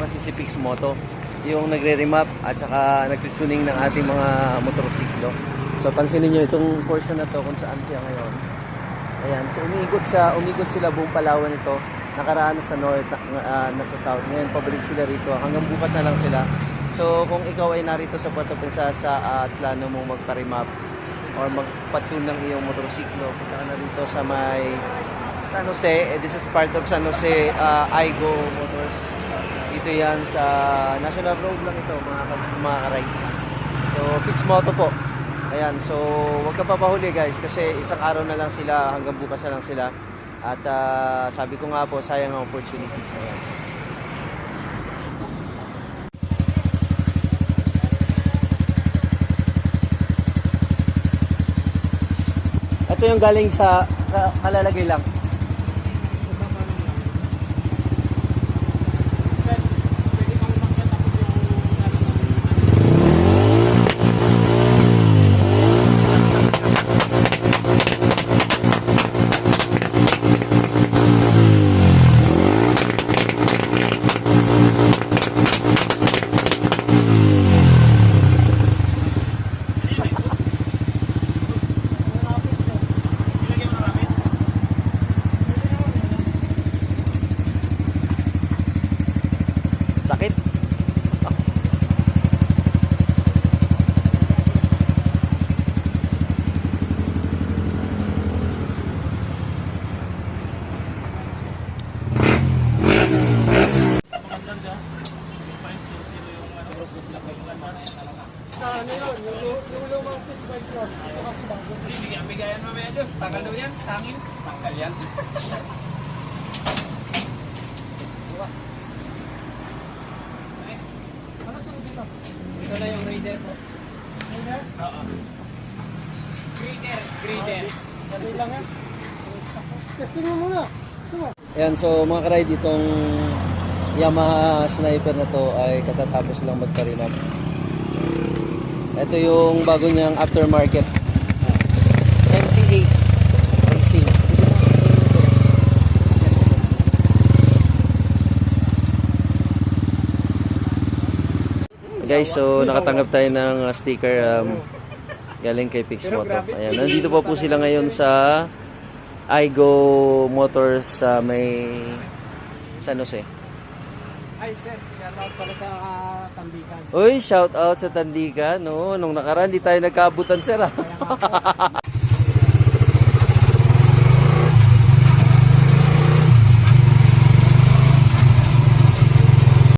kasi si Pix Moto, yung nagre-remap at saka nagtutuning ng ating mga motorsiklo. So pansinin nyo itong portion na to kung saan siya ngayon. Ayan, so umikot sila buong Palawan ito. Nakaraan sa north, nasa south. Ngayon pabalik sila rito. Hanggang bukas na lang sila. So kung ikaw ay narito sa Puerto Princesa at plano mong magpa-remap or magpa-tune ng iyong motorsiklo, punta ka na rito sa may San Jose. This is part of San Jose Aigo Motors. Dito yan sa National Road lang ito, mga ka-rides. So Pix Moto po. Ayan, so huwag ka papahuli guys kasi isang araw na lang sila, hanggang bukas na lang sila. At sabi ko nga po, sayang ang opportunity. Ayan. Ito yung galing sa kalalagay lang. Sakit. Ano yun? Yung lumang fish bike yun. Ito kasi bago. Bigayan mo ba Diyos? Tanggal daw yan? Tangin? Tanggal yan. Ano sunod dito? Ito na yung Raider po. Raider? Oo. Grader. Dali lang yan. Testing mo muna. Gusto mo? Ayan, so mga ka-ride, itong Yamaha Sniper na to ay katatapos lang magpa-remap. Ito yung bago niyang aftermarket MT8 Racing. Guys, so nakatanggap tayo ng sticker galing kay Pix Moto. Ayan, nandito po sila ngayon sa Aigo Motors sa may San Jose. Hi sir, shout out para sa Tambikan. Uy, shout out sa Tandikan. No, nung nakaraan di tayo nagkaabutan sir.